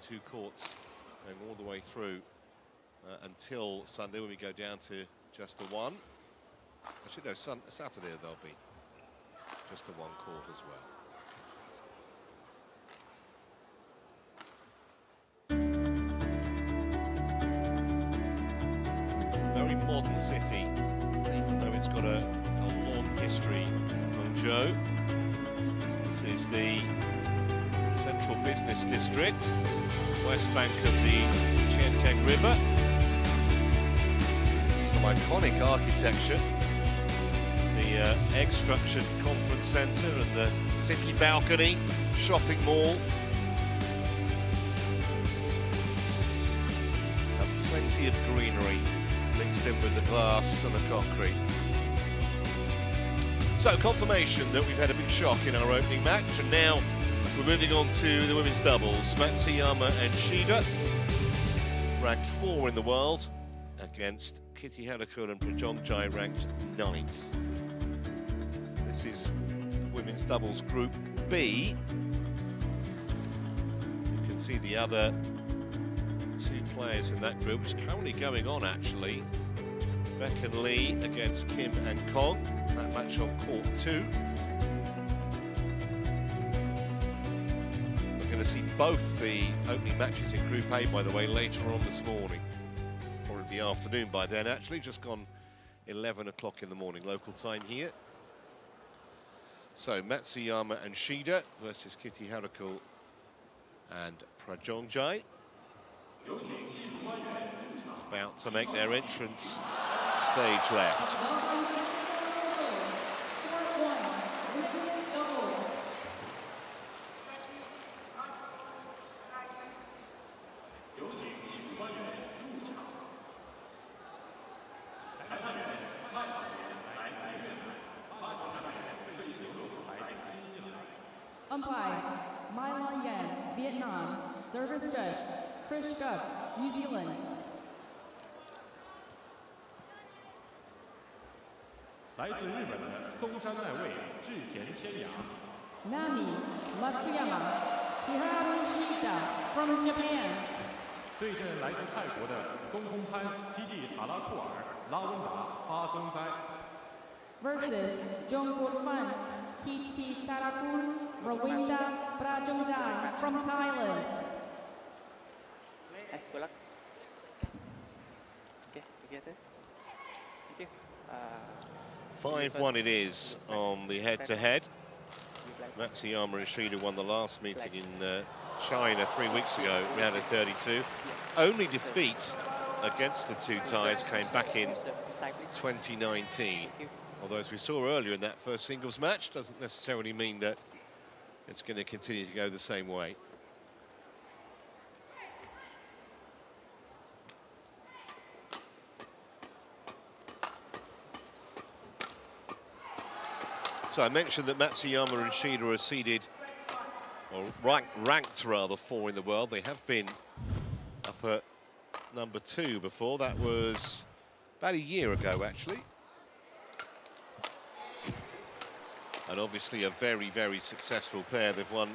2 courts going all the way through until Sunday, when we go down to just the 1. Actually, no, Saturday there'll be just the 1 court as well. Very modern city, even though it's got a long history. Hangzhou. This is the central business district, west bank of the Qiantang River. Some iconic architecture. The egg-structured conference centre and the city balcony, shopping mall. And plenty of greenery mixed in with the glass and the concrete. So, confirmation that we've had a big shock in our opening match, and now we're moving on to the women's doubles. Matsuyama and Shida, ranked 4 in the world, against Kititharakul and Prajongjai, ranked 9th. This is women's doubles Group B. You can see the other 2 players in that group, which is currently going on actually. Beck and Lee against Kim and Kong, that match on court 2. We're going to see both the opening matches in Group A, by the way, later on this morning. Probably the afternoon by then, actually, just gone 11 o'clock in the morning, local time here. So, Matsuyama and Shida versus Kititharakul and Prajongjai. About to make their entrance, stage left. Umpire, Mylan Yan, Vietnam. Service judge, Trish Gup, New Zealand. 来自日本的松山奈未、志田千阳。 Nani, Matsuyama, Shiharu Shida from Japan. 对阵来自泰国的宗空潘、基地塔拉库尔、拉温达、巴宗哉。 Versus Jongput-man, Kititharakul, Rawinda Prajongjai from Thailand. Good luck. Okay, together. Thank you. 5-1 it is on the head-to-head. Matsuyama and Shida won the last meeting in China 3 weeks ago, round of 32. Only defeat against the 2 ties came back in 2019. Although, as we saw earlier in that first singles match, doesn't necessarily mean that it's going to continue to go the same way. So I mentioned that Matsuyama and Shida are seeded, or ranked rather, 4 in the world. They have been up at number 2 before. That was about a year ago, actually. And obviously a very, very successful pair. They've won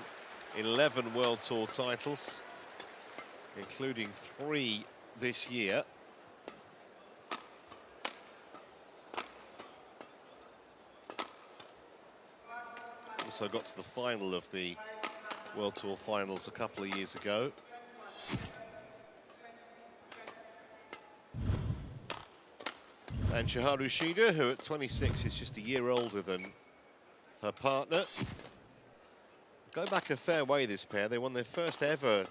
11 World Tour titles, including 3 this year. Also got to the final of the World Tour finals a couple of years ago. And Shiharu Shida, who at 26 is just a year older than her partner. Go back a fair way, this pair. They won their first ever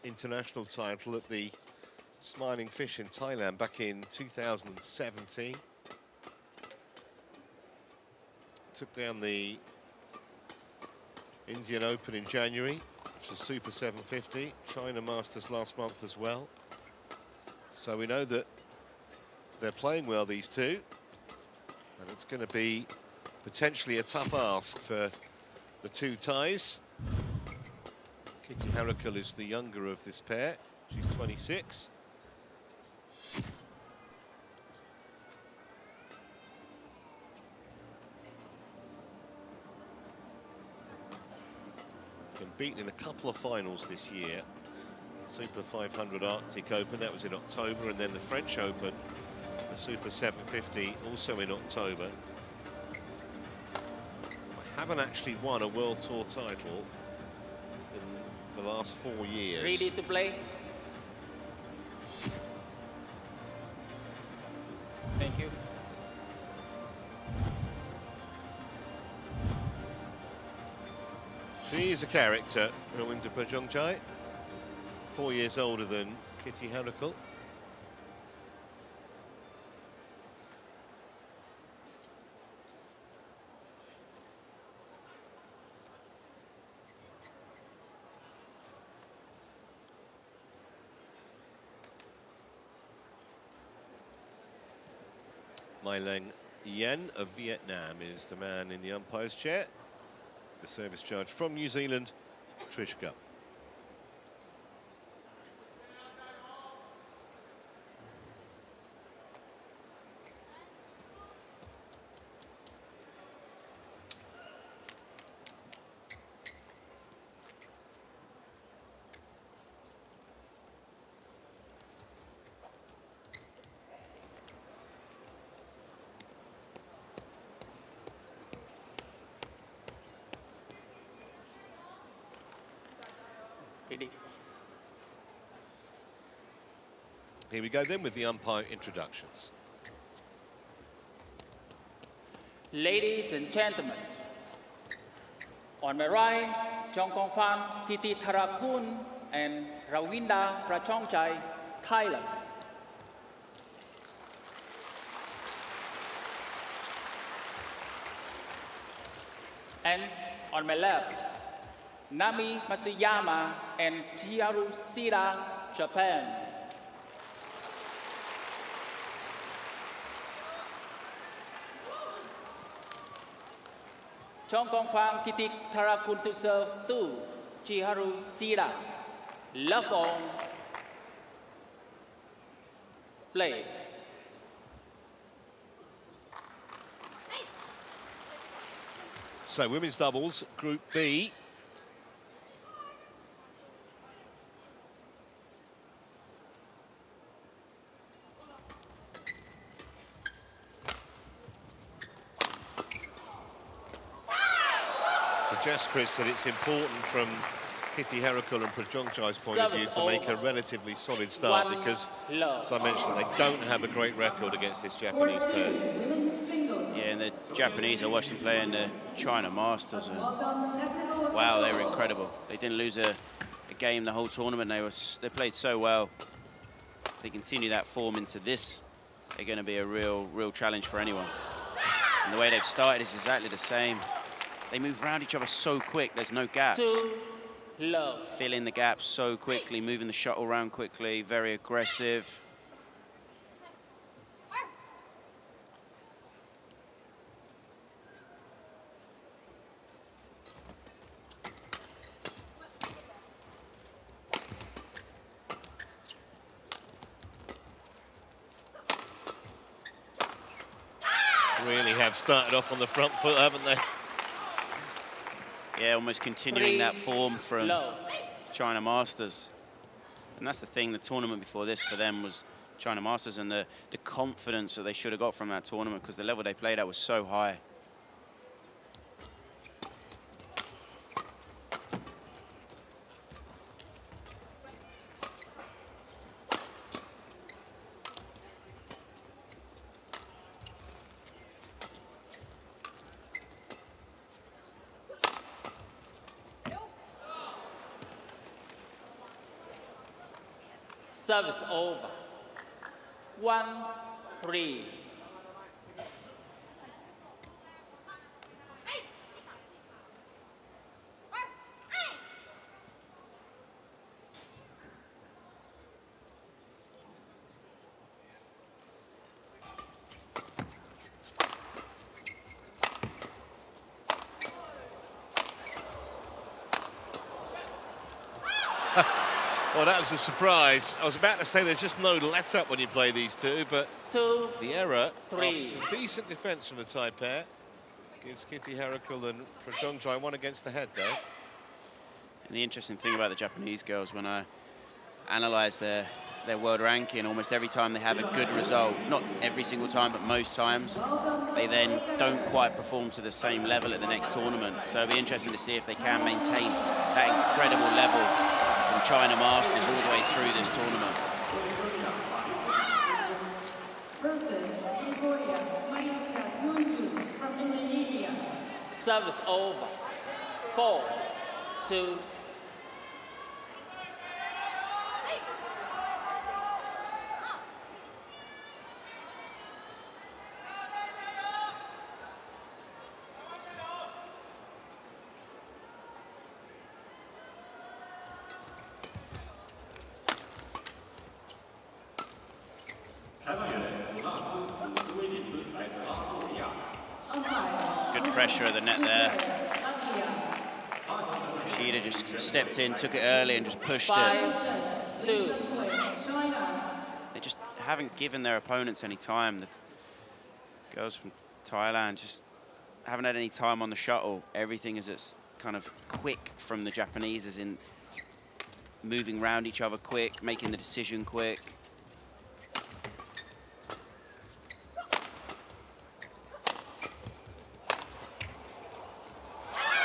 international title at the Smiling Fish in Thailand back in 2017. Took down the Indian Open in January, which was Super 750, China Masters last month as well. So we know that they're playing well, these two, and it's going to be potentially a tough ask for the 2 ties. Kititharakul is the younger of this pair. She's 26. Been beaten in a couple of finals this year. Super 500 Arctic Open, that was in October, and then the French Open, the Super 750, also in October. I haven't actually won a World Tour title in the last 4 years. Ready to play? Thank you. She's a character, Rawinda Prajongjai, 4 years older than Kititharakul. Mai Leng Yen of Vietnam is the man in the umpire's chair. The service charge from New Zealand, Shida. Ready. Here we go then with the umpire introductions. Ladies and gentlemen, on my right, Jongkongfan Kititharakul and Rawinda Prajongjai, Thailand. And on my left, Nami Matsuyama and Shida, Japan. Jongkongfan Kititharakul to serve 2, Shida. Love on. Play. So women's doubles, Group B. Suggests, Chris, that it's important from Kititharakul and Prajongjai's point of view to make a relatively solid start because, as I mentioned, they don't have a great record against this Japanese pair. Yeah, and the Japanese, I watched them play in the China Masters, and wow, they were incredible. They didn't lose a game the whole tournament. They played so well. If they continue that form into this, they're going to be a real challenge for anyone. And the way they've started is exactly the same. They move around each other so quick, there's no gaps. Fill in the gaps so quickly, moving the shuttle around quickly, very aggressive. Really have started off on the front foot, haven't they? Yeah, almost continuing that form from China Masters. And that's the thing, the tournament before this for them was China Masters, and the confidence that they should have got from that tournament because the level they played at was so high. Service over. 1-3. Well, that was a surprise. I was about to say there's just no let-up when you play these two, but the error, after some decent defence from the Thai pair, gives Kititharakul and Prajongjai one against the head there. And the interesting thing about the Japanese girls, when I analyze their world ranking, almost every time they have a good result, not every single time, but most times, they then don't quite perform to the same level at the next tournament. So it'll be interesting to see if they can maintain that incredible level from China Masters all the way through this tournament. Service over. 4-2. Good pressure at the net there. Shida just stepped in, took it early and just pushed it. 5-2. They just haven't given their opponents any time. The girls from Thailand just haven't had any time on the shuttle. Everything is it's kind of quick from the Japanese, as in moving around each other quick, making the decision quick.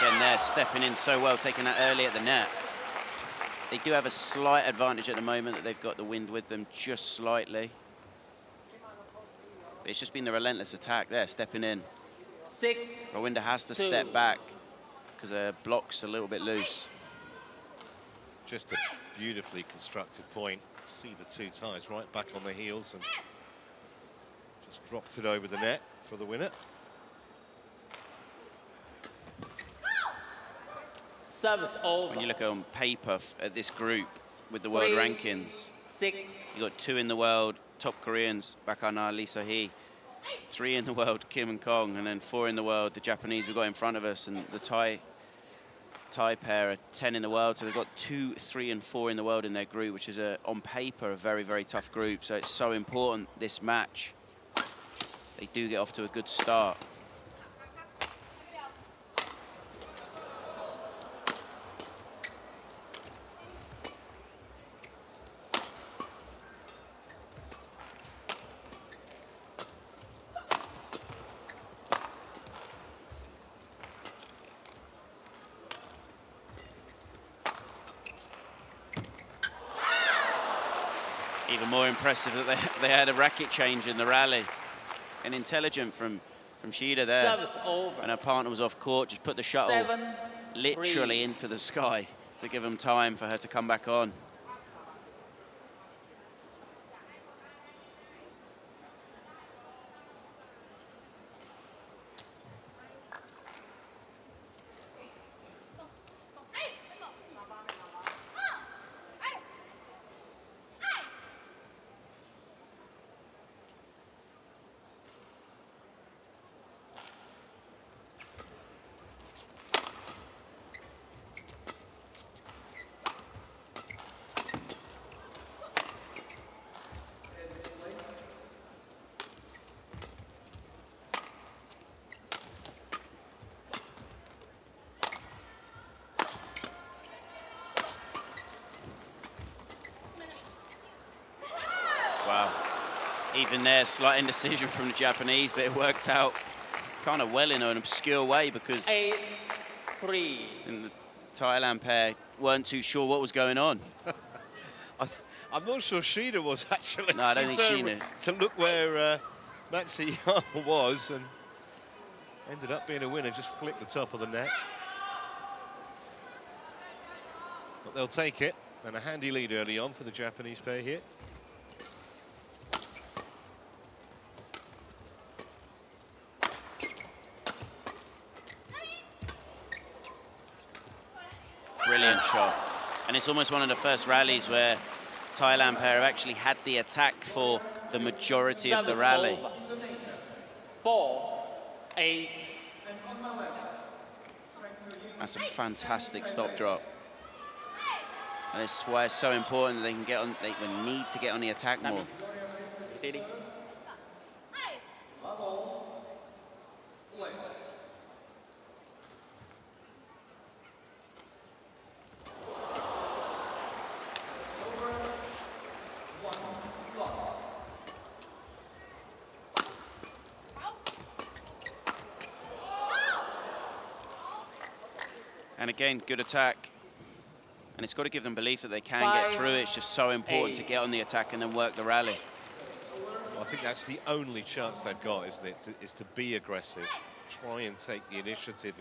Again, they're stepping in so well, taking that early at the net. They do have a slight advantage at the moment that they've got the wind with them just slightly. But it's just been the relentless attack there, stepping in. 6-2. Rawinda has to step back because her block's a little bit loose. Just a beautifully constructed point. See the two Thais right back on their heels and just dropped it over the net for the winner. Service over. When you look on paper at this group with the world 3, rankings, 6. you got 2 in the world, top Koreans, Bakana, Lee So-hee, 3 in the world, Kim and Kong, and then 4 in the world, the Japanese we've got in front of us, and the Thai pair are 10 in the world, so they've got 2, 3, and 4 in the world in their group, which is on paper a very, very tough group. So it's so important this match. They do get off to a good start. Even more impressive that they had a racket change in the rally. And intelligent from Shida there. Service over. And her partner was off court, just put the shuttle 7-3. literally into the sky to give them time for her to come back on. Wow. Even there, slight indecision from the Japanese, but it worked out kind of well in an obscure way because 8-3. the Thailand pair weren't too sure what was going on. I'm not sure Shida was actually. No, I don't think she knew. To look where Matsuyama was and ended up being a winner, just flicked the top of the net. But they'll take it, and a handy lead early on for the Japanese pair here. Brilliant shot. And it's almost one of the first rallies where Thailand pair have actually had the attack for the majority of the rally. 4-8. That's a fantastic stop drop. And it's why it's so important that they can get on, they need to get on the attack more. And again, good attack. And it's got to give them belief that they can get through. It's just so important to get on the attack and then work the rally. Well, I think that's the only chance they've got, isn't it? Is to be aggressive, try and take the initiative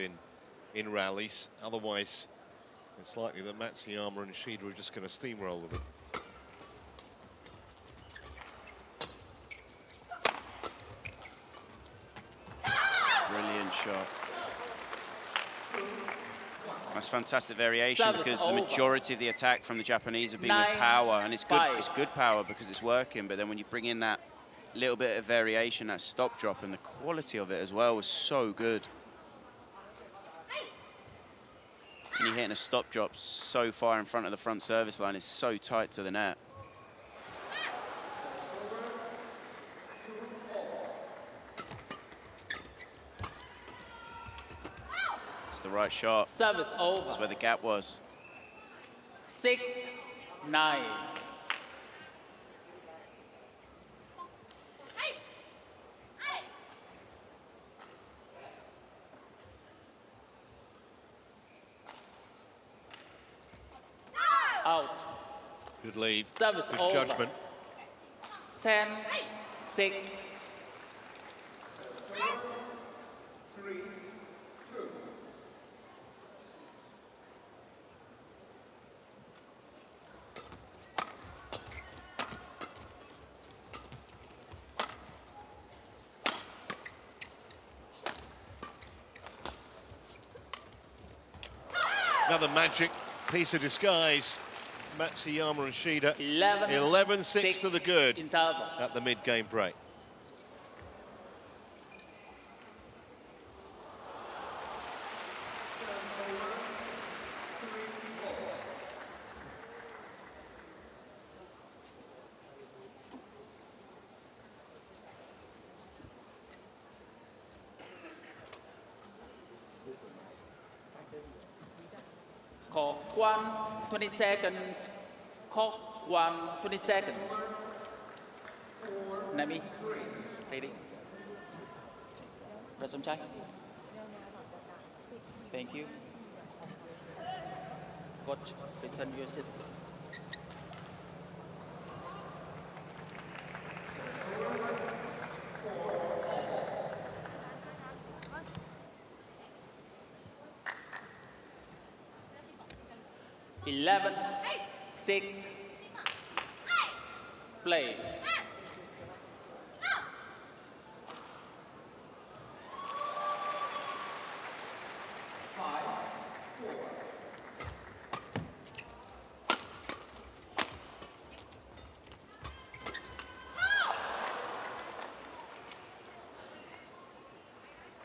in rallies. Otherwise, it's likely that Matsuyama and Shida are just going to steamroll with it. Brilliant shot. That's fantastic variation Service because the over. majority of the attack from the Japanese have been with power, and it's good power because it's working, but then when you bring in that little bit of variation, that stop drop, and the quality of it as well was so good. And you're hitting a stop drop so far in front of the front service line, it's so tight to the net. It's the right shot. Service over. That's where the gap was. 6-9. Out. Good lead. Service Good over. judgment. 10-6. Another magic piece of disguise. Matsuyama and Shida. 11-6 to the good Interval. at the mid-game break. Clock 1, 20 seconds. Clock 1, 20 seconds. Nami, ready. Prajongjai. Thank you. Coach, return your seat. Eleven, 6, play.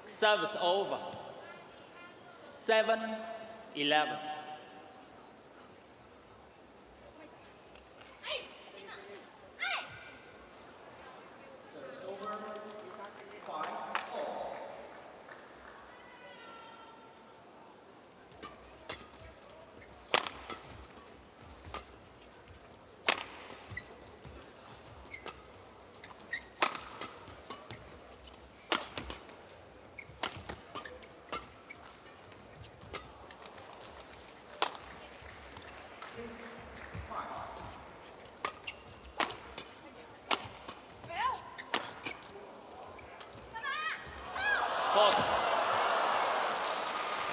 Service over. 7-11.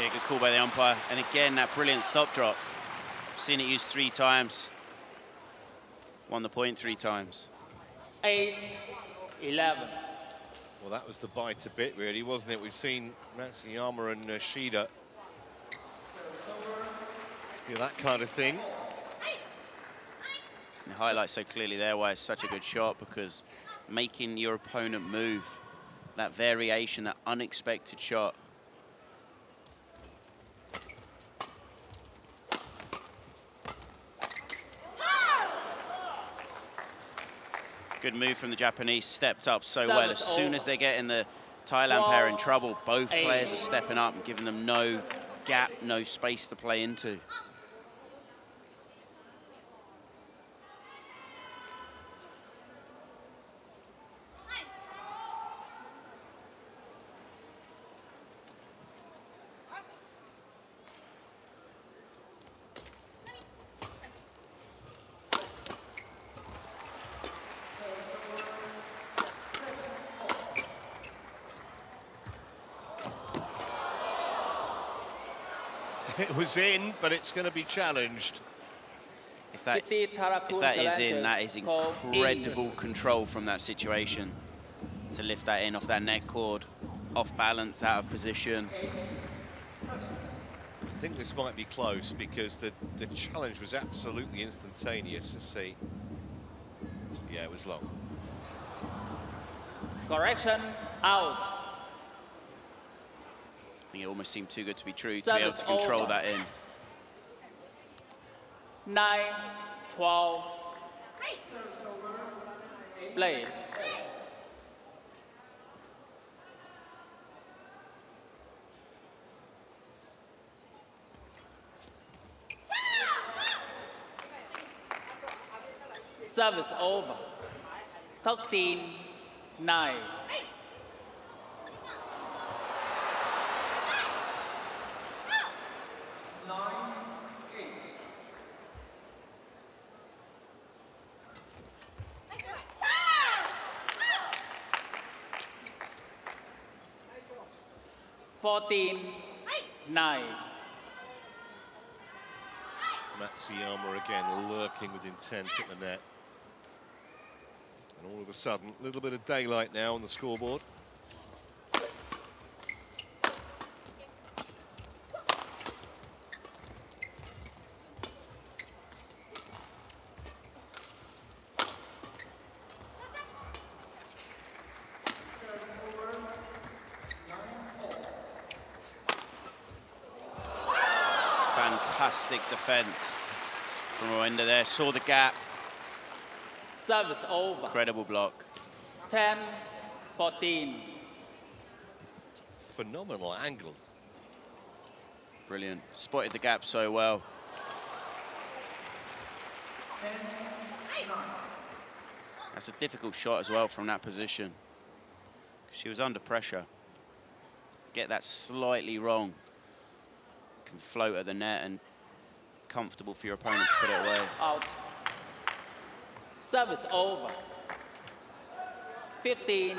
Yeah, good call by the umpire. And again, that brilliant stop drop. Seen it used 3 times. Won the point 3 times. 8-11. Well, that was the bite a bit, really, wasn't it? We've seen Matsuyama and Shida do that kind of thing. And it highlights so clearly there why it's such a good shot, because making your opponent move, that variation, that unexpected shot. Good move from the Japanese, stepped up so well. As soon as they're getting the Thailand pair in trouble, both players are stepping up and giving them no gap, no space to play into. It was in, but it's going to be challenged. If that Kititharakul is in, that is call incredible control from that situation. To lift that in off that net cord, off balance, out of position. I think this might be close because the challenge was absolutely instantaneous to see. Yeah, it was long. Correction, out. I think it almost seemed too good to be true to be able Service to control over. that in. 9-12. Play. Service over. 13-9. Fourteen, 9. Matsuyama again lurking with intent at the net. And all of a sudden, a little bit of daylight now on the scoreboard. Fantastic defense from Rwanda there. Saw the gap. Service over. Incredible block. 10-14. Phenomenal angle. Brilliant. Spotted the gap so well. That's a difficult shot as well from that position. She was under pressure. Get that slightly wrong. Can float at the net and comfortable for your opponent to put it away. Out. Service over. 15-10.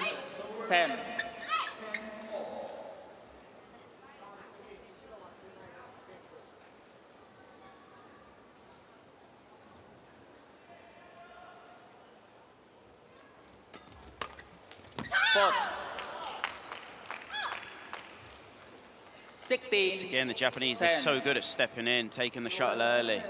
Fourth. 16. Again, the Japanese, 10. they're so good at stepping in, taking the shuttle early.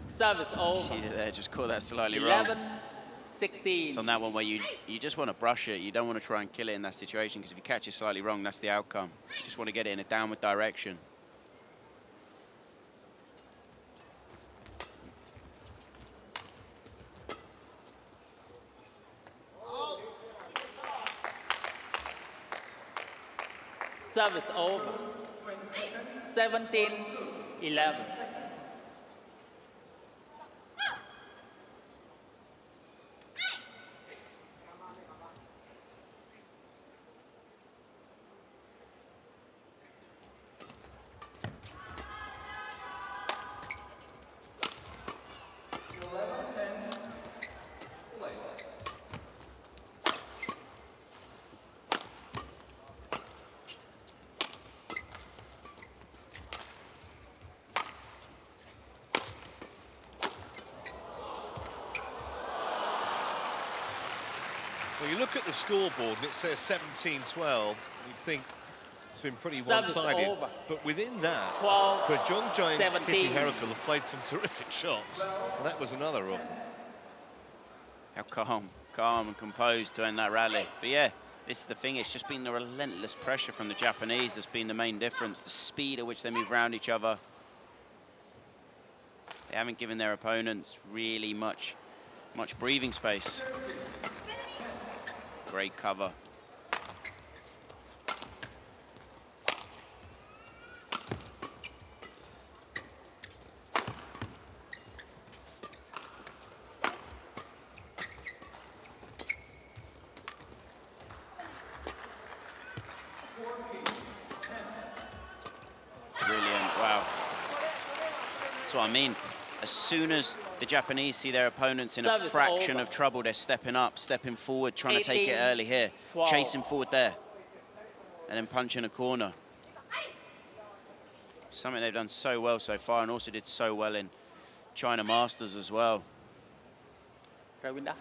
Service over. Shida there, just caught that slightly wrong. 11-16. It's on that one where you just want to brush it. You don't want to try and kill it in that situation, because if you catch it slightly wrong, that's the outcome. You just want to get it in a downward direction. Service over. 17-11. Well, you look at the scoreboard and it says 17-12. You think it's been pretty Service one-sided. over. But within that, 12, Prajongjai and 17. Kititharakul have played some terrific shots. And that was another off. How calm and composed to end that rally. But yeah, this is the thing. It's just been the relentless pressure from the Japanese that's been the main difference. The speed at which they move around each other. They haven't given their opponents really much breathing space. Great cover. That's what I mean. As soon as the Japanese see their opponents in a Service fraction over. of trouble, they're stepping up, stepping forward, trying to take it 18, early here, 12. chasing forward there, and then punching a corner. Something they've done so well so far, and also did so well in China Masters as well. Ravinda.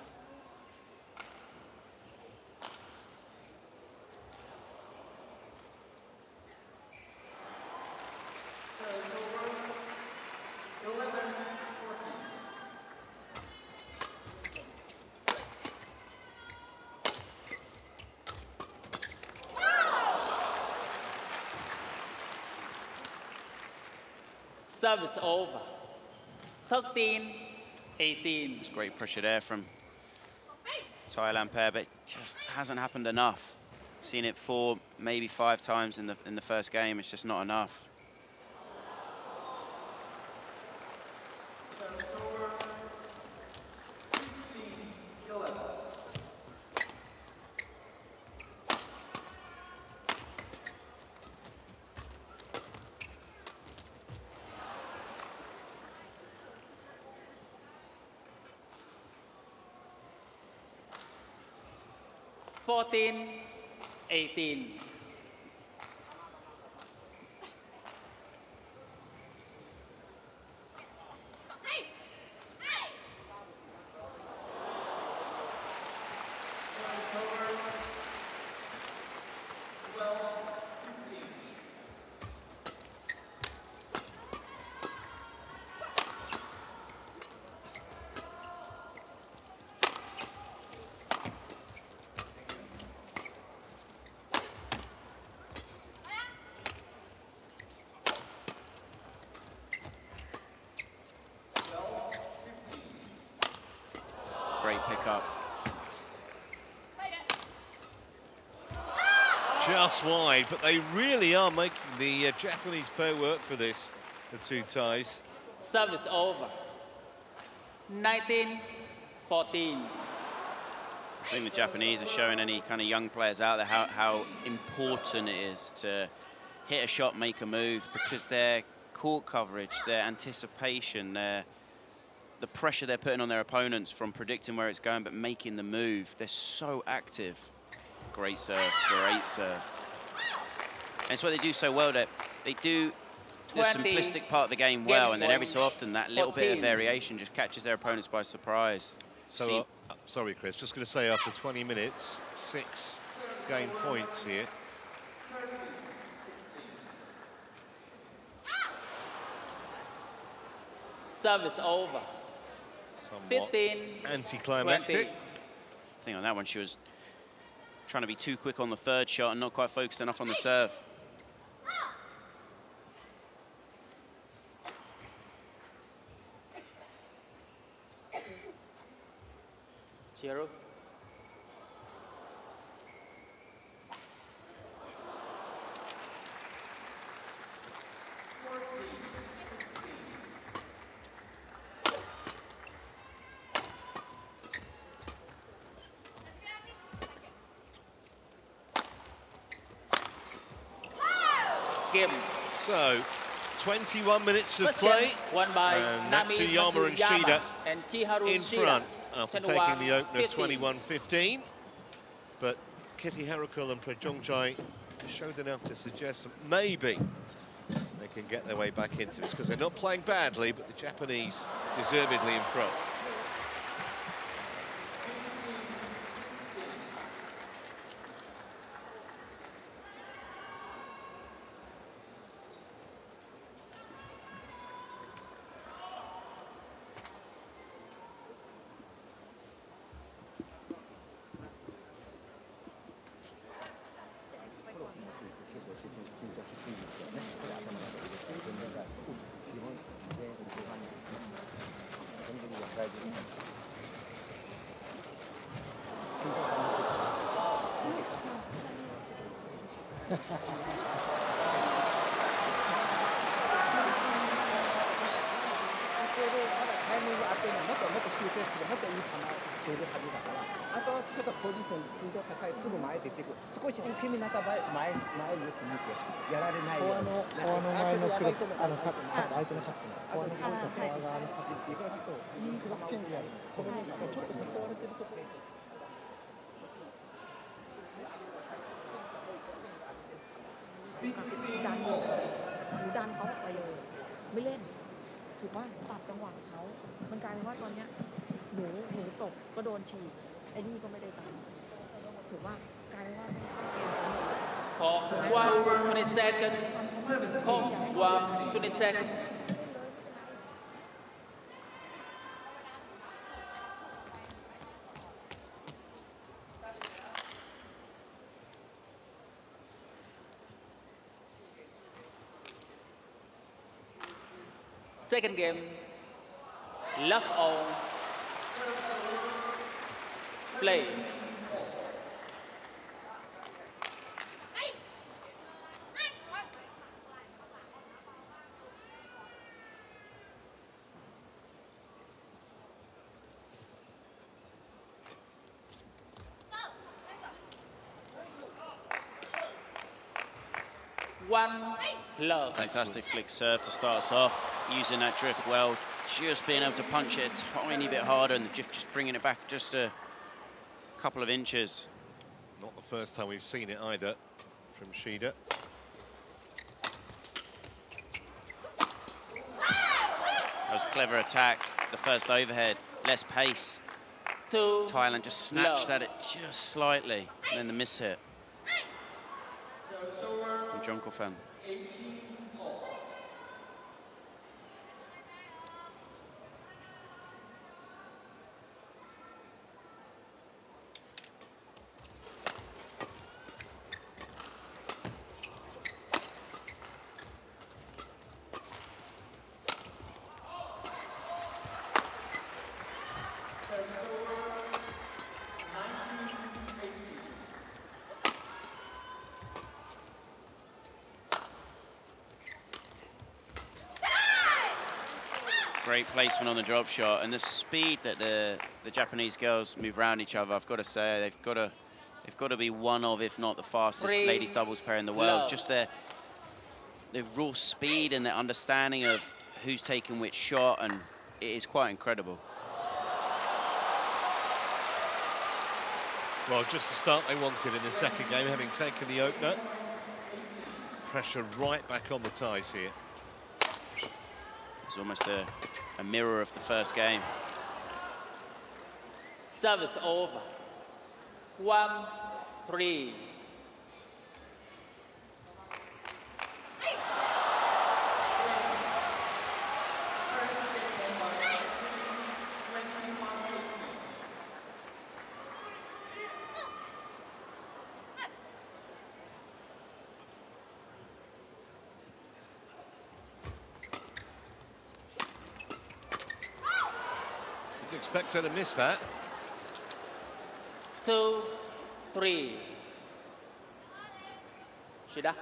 Service over. 13, 18. It's great pressure there from Thailand pair, but it just hasn't happened enough. Seen it 4, maybe 5 times in the first game. It's just not enough. Fourteen, 18. Great pickup. Just wide, but they really are making the Japanese pair work for this, the two Thais. Service over. 19, 14. I think the Japanese are showing any kind of young players out there how important it is to hit a shot, make a move, because their court coverage, their anticipation, the pressure they're putting on their opponents from predicting where it's going but making the move, they're so active. Great serve, great serve. And it's what they do so well, that they do the 20, simplistic part of the game well, and then every point, so often that little bit of 14. variation just catches their opponents by surprise. So, sorry, Chris, just going to say after 20 minutes, 6 game points here. Service over. Somewhat 15, anticlimactic. 20. I think on that one she was trying to be too quick on the third shot and not quite focused enough on the serve. Zero. Game. So, 21 minutes of First play, game won by and Nami Matsuyama and Shida and Chiharu in Shida. front after taking the opener 21-15. 21-15. But Kititharakul and Prajongjai showed enough to suggest that maybe they can get their way back into this, because they're not playing badly, but the Japanese deservedly in front. ているはずだから、あとはちょっとポジション身長高いすぐ前出てくる、少し大きめになった場合前よく見てやられないように。フォアの前のクロス相手のカットのフォアのフォア側のカットっていいクロスチェンジがある。このちょっと誘われてるところ。ดันหนูดันเขาไปเลยไม่เล่นถูกว่าตัดจังหวะเขามันกลายเป็นว่าตอนเนี้ยหนูตกก็โดนฉีกไอ้นี่ก็ไม่ได้ตัดถูกว่ากลายเป็นว่า For 1 20 seconds. For 1 20 seconds. Second game, love all, play. One love. Fantastic flick serve to start us off, using that drift well, just being able to punch it a tiny bit harder and the drift just bringing it back just a couple of inches. Not the first time we've seen it either from Shida. That was a clever attack, the first overhead, less pace. Thailand just snatched at it just slightly, and then the miss hit. Jonko-fan. Great placement on the drop shot, and the speed that the Japanese girls move around each other, I've got to say, they've got to be one of, if not the fastest ladies doubles pair in the world. Just their raw speed and their understanding of who's taking which shot, and it is quite incredible. Well, just the start they wanted in the second game, having taken the opener. Pressure right back on the Thais here. It's almost a mirror of the first game. Service over. 1-3. Expect her to miss that. 2-3. Shida.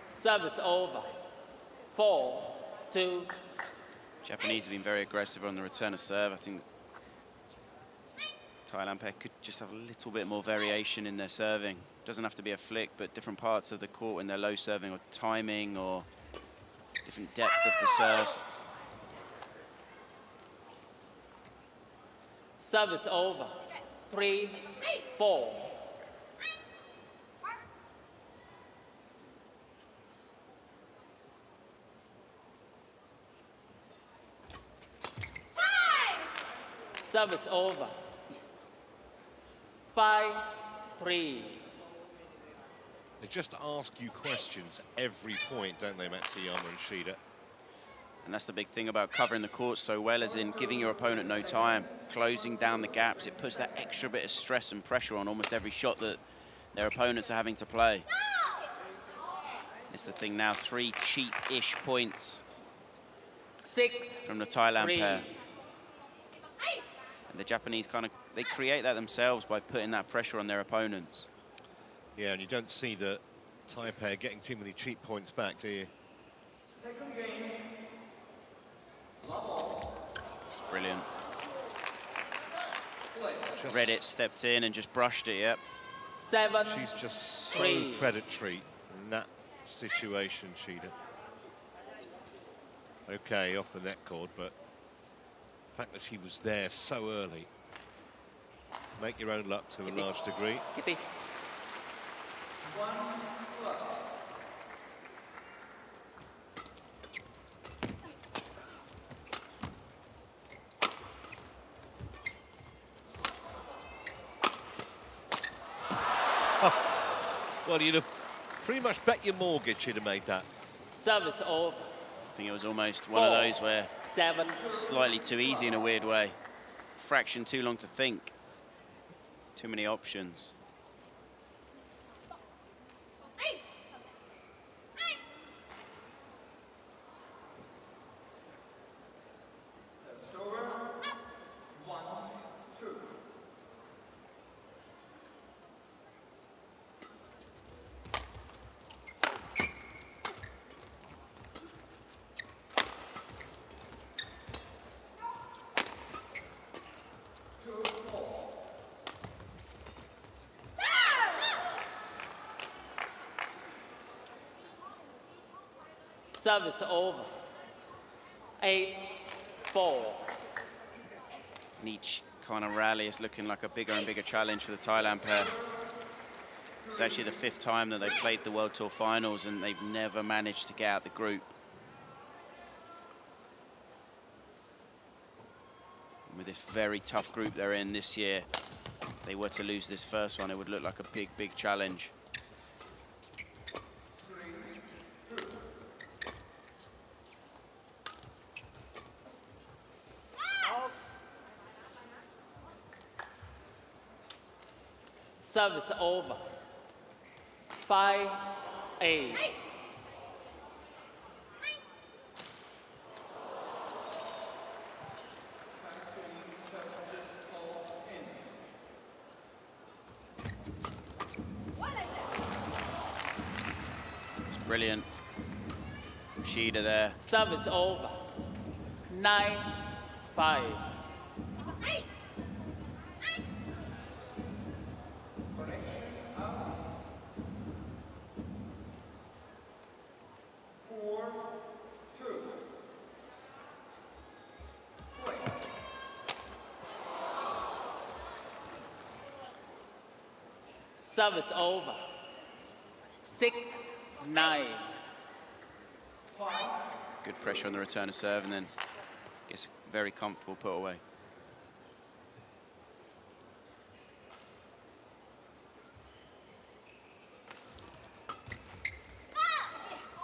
Service over. 4-2. Japanese have been very aggressive on the return of serve. I think Thailand pair could just have a little bit more variation in their serving. Doesn't have to be a flick, but different parts of the court when they're low serving, or timing, or different depth of the serve. Service over. 3-4. Service over. 5-3. They just ask you questions every point, don't they, Matsuyama and Shida? And that's the big thing about covering the court so well, as in giving your opponent no time, closing down the gaps. It puts that extra bit of stress and pressure on almost every shot that their opponents are having to play. It's the thing now, 3 cheap-ish points 6, from the Thailand 3. pair. And the Japanese they create that themselves by putting that pressure on their opponents. Yeah, and you don't see the Thai pair getting too many cheap points back, do you? It's brilliant. Just, Read it, stepped in and just brushed it, yep. 7, she's just so 3. predatory in that situation, Shida. Okay, off the net cord, but the fact that she was there so early. Make your own luck to a large degree. Kitty. Well, you'd have pretty much bet your mortgage you'd have made that. Service over. I think it was almost one of those where 7. slightly too easy in a weird way. Fraction too long to think. Too many options. Service over. 8, 4. And each kind of rally is looking like a bigger and bigger challenge for the Thailand pair. It's actually the 5th time that they've played the World Tour finals and they've never managed to get out the group. And with this very tough group they're in this year, if they were to lose this first one, it would look like a big, big challenge. Service over. 5, 8. It's brilliant. Shida there. Service over. 9, 5. Service over. 6, 9. Good pressure on the return of serve and then gets a very comfortable put away.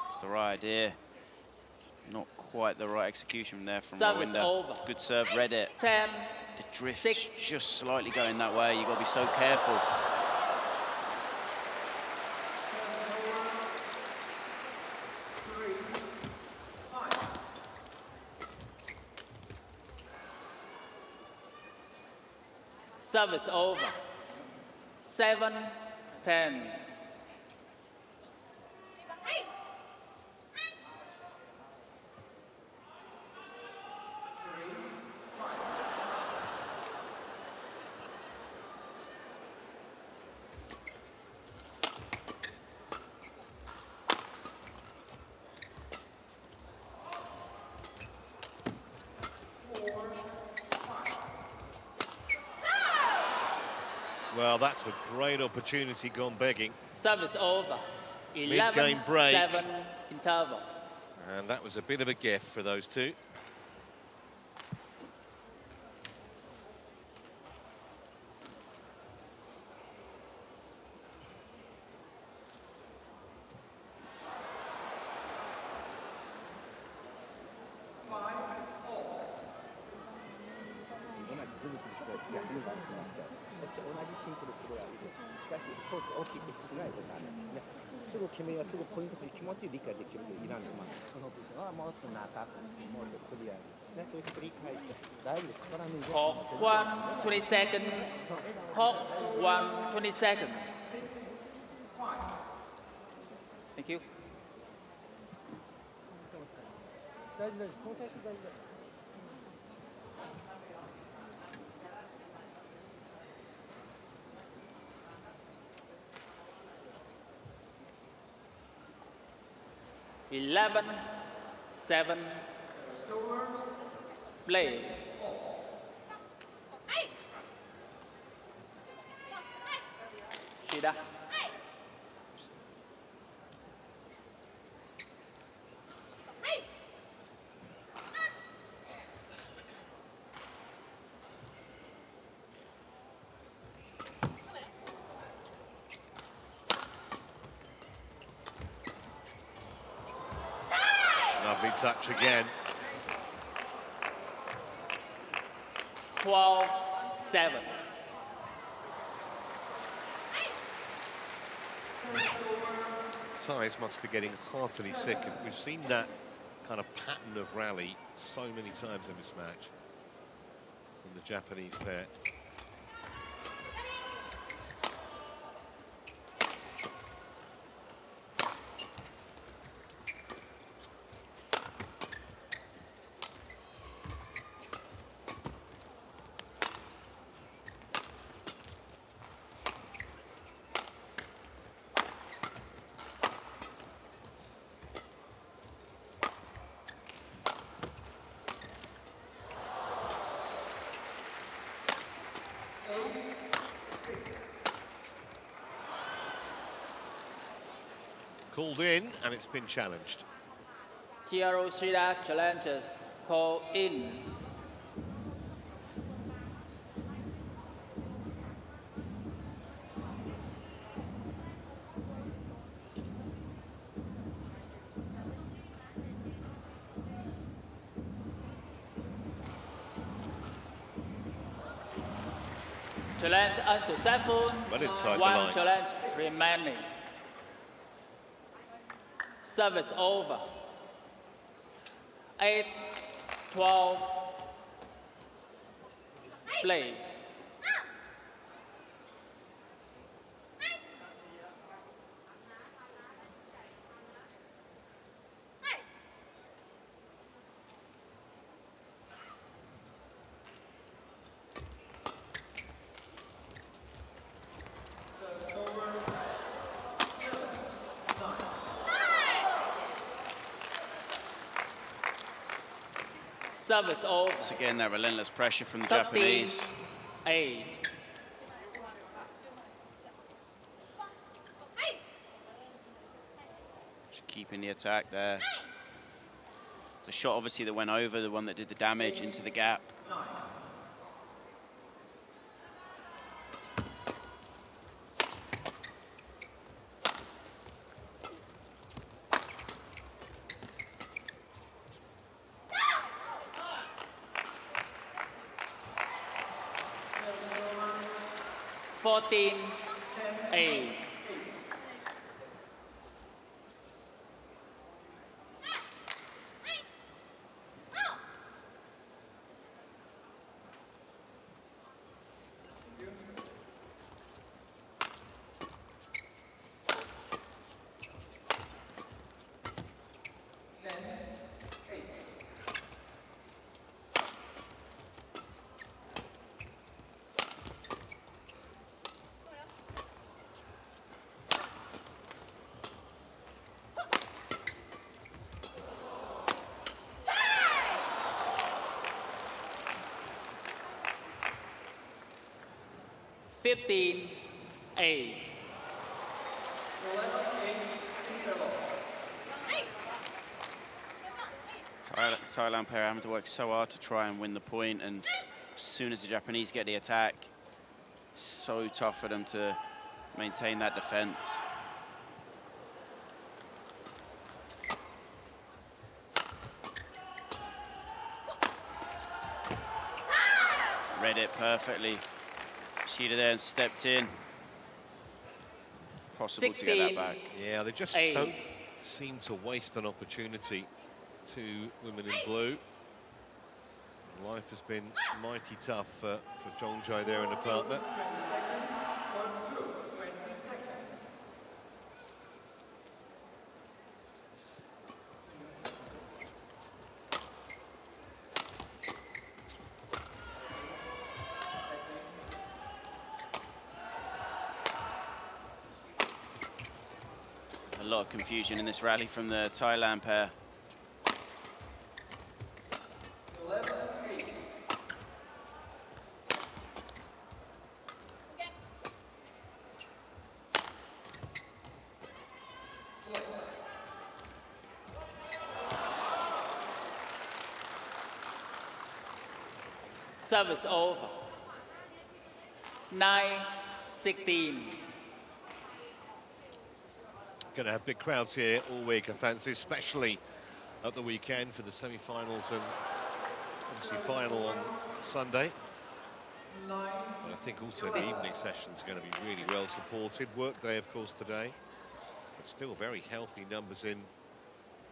It's the right idea. Not quite the right execution there from Service Rwanda. over. Good serve, read it. 10. The drift 6. just slightly going that way. You've got to be so careful. Service over. 7, 10. Well, that's a great opportunity gone begging. Service over. 11, Mid-game break. 7 interval. And that was a bit of a gift for those two. じシンプルするやるしかしコース大きくしないとダメねすぐ決めようすぐポイント気持ち理解できるといらんのその時はもっと長くもっとクリアにねそういうこと理解して大丈夫力抜いて Hawk 1, 20 seconds. Hawk 1, 20 seconds. Thank you. 大事大事この最初大事だ 11, 7, play. Shida. Lovely touch again. 12, 7. Ties must be getting heartily sick, and we've seen that kind of pattern of rally so many times in this match from the Japanese pair. Called in, and it's been challenged. Hiro Shida challenges call in. Challenge unsuccessful. Well inside the One line. challenge remaining. Service over. 8, 12, play. Service over. Once again, that relentless pressure from the 13, Japanese. 8. Just keeping the attack there. The shot obviously that went over, the one that did the damage into the gap. Fourteen, 8. Fifteen, 8. Thailand pair having to work so hard to try and win the point, and as soon as the Japanese get the attack, so tough for them to maintain that defense. Read it perfectly. Shida there and stepped in. Possible to get that back. Yeah, they just don't seem to waste an opportunity. Two women in blue. Life has been mighty tough for Prajongjai there and a partner. A lot of confusion in this rally from the Thailand pair. Service over. 9-16. Going to have big crowds here all week, I fancy, especially at the weekend for the semi-finals and obviously final on Sunday. And I think also the evening sessions are going to be really well supported. Work day, of course, today, but still very healthy numbers in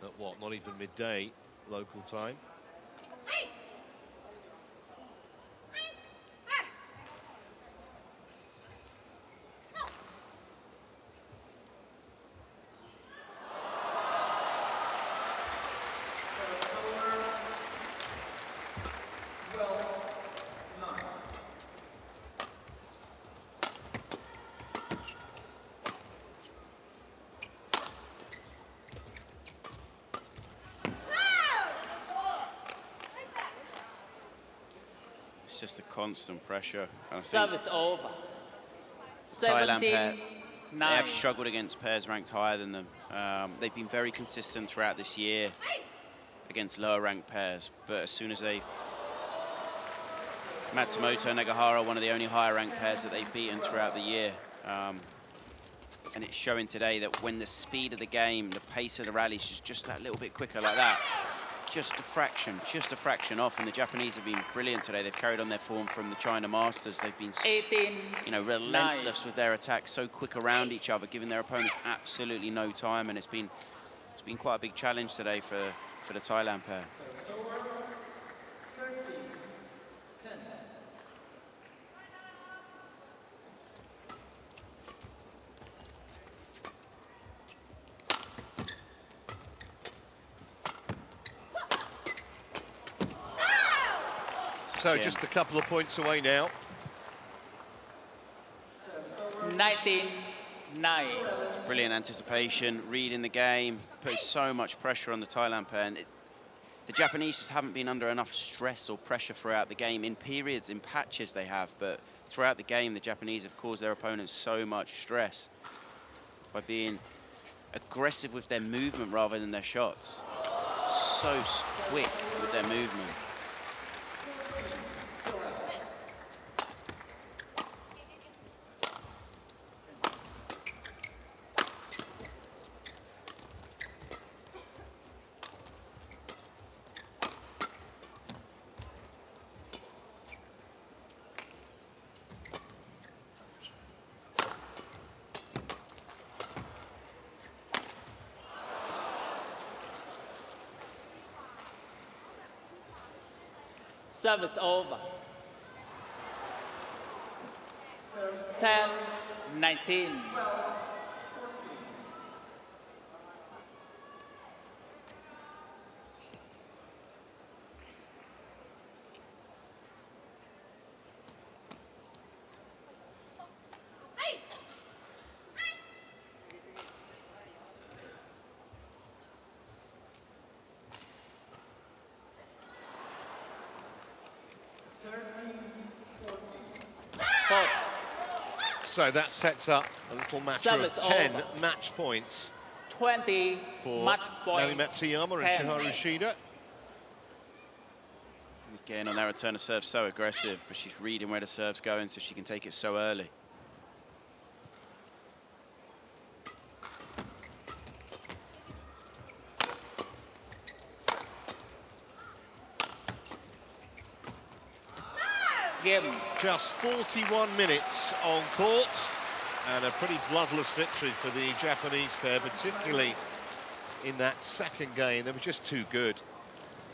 at what, not even midday local time. It's just the constant pressure. I think Service over. Thailand pair, 17-9. they have struggled against pairs ranked higher than them. They've been very consistent throughout this year against lower ranked pairs, but as soon as they... Matsumoto, Nagahara, one of the only higher ranked pairs that they've beaten throughout the year. And it's showing today that when the speed of the game, the pace of the rally is just that little bit quicker like that, just a fraction off, and the Japanese have been brilliant today. They've carried on their form from the China Masters. They've been 18, relentless with their attacks, so quick around each other, giving their opponents absolutely no time, and it's been quite a big challenge today for the Thailand pair. So just a couple of points away now. 19-9. Brilliant anticipation, reading the game, putting so much pressure on the Thailand pair. And the Japanese just haven't been under enough stress or pressure throughout the game. In periods, in patches they have, but throughout the game, the Japanese have caused their opponents so much stress by being aggressive with their movement rather than their shots. So quick with their movement. Service over. 10-19. So that sets up a little matter of 10 match points 20 for match Naomi point. Matsuyama 10. and Chiharu Shida. Again, on that return of serve, so aggressive, but she's reading where the serve's going so she can take it so early. game. Just 41 minutes on court, and a pretty bloodless victory for the Japanese pair, particularly in that second game. They were just too good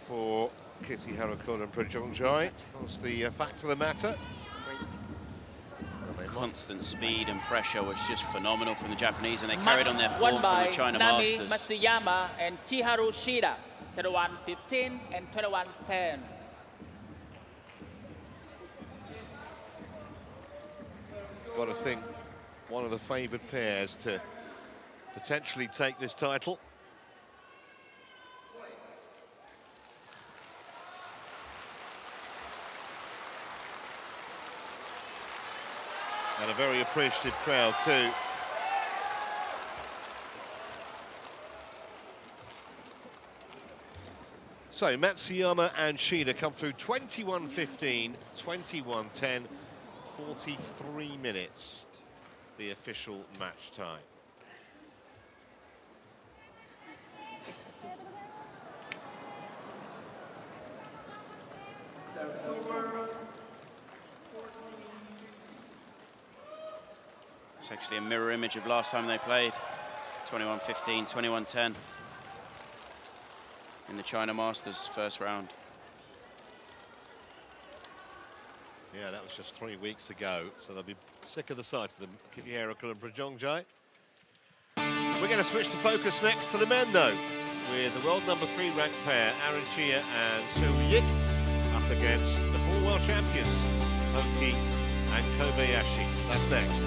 for Kititharakul and Prajongjai. That's the fact of the matter. Constant speed and pressure was just phenomenal from the Japanese, and they carried on their Match form won from by the China Nami Masters. Matsuyama and Chiharu Shida, 21-15 and 21-10. Got to think one of the favoured pairs to potentially take this title. And a very appreciative crowd too. So Matsuyama and Shida come through 21-15, 21-10, 43 minutes, the official match time. It's actually a mirror image of last time they played, 21-15, 21-10 in the China Masters first round. Yeah, that was just 3 weeks ago, so they'll be sick of the sight of them, Kititharakul and Prajongjai. We're going to switch the focus next to the men, though, with the world number 3 ranked pair, Aaron Chia and Soo Yik, up against the 4 world champions, Oki and Kobayashi. That's next.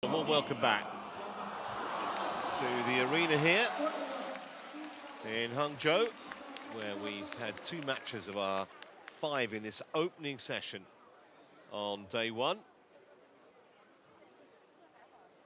A warm welcome back to the arena here in Hangzhou, where we've had 2 matches of our 5 in this opening session on day 1.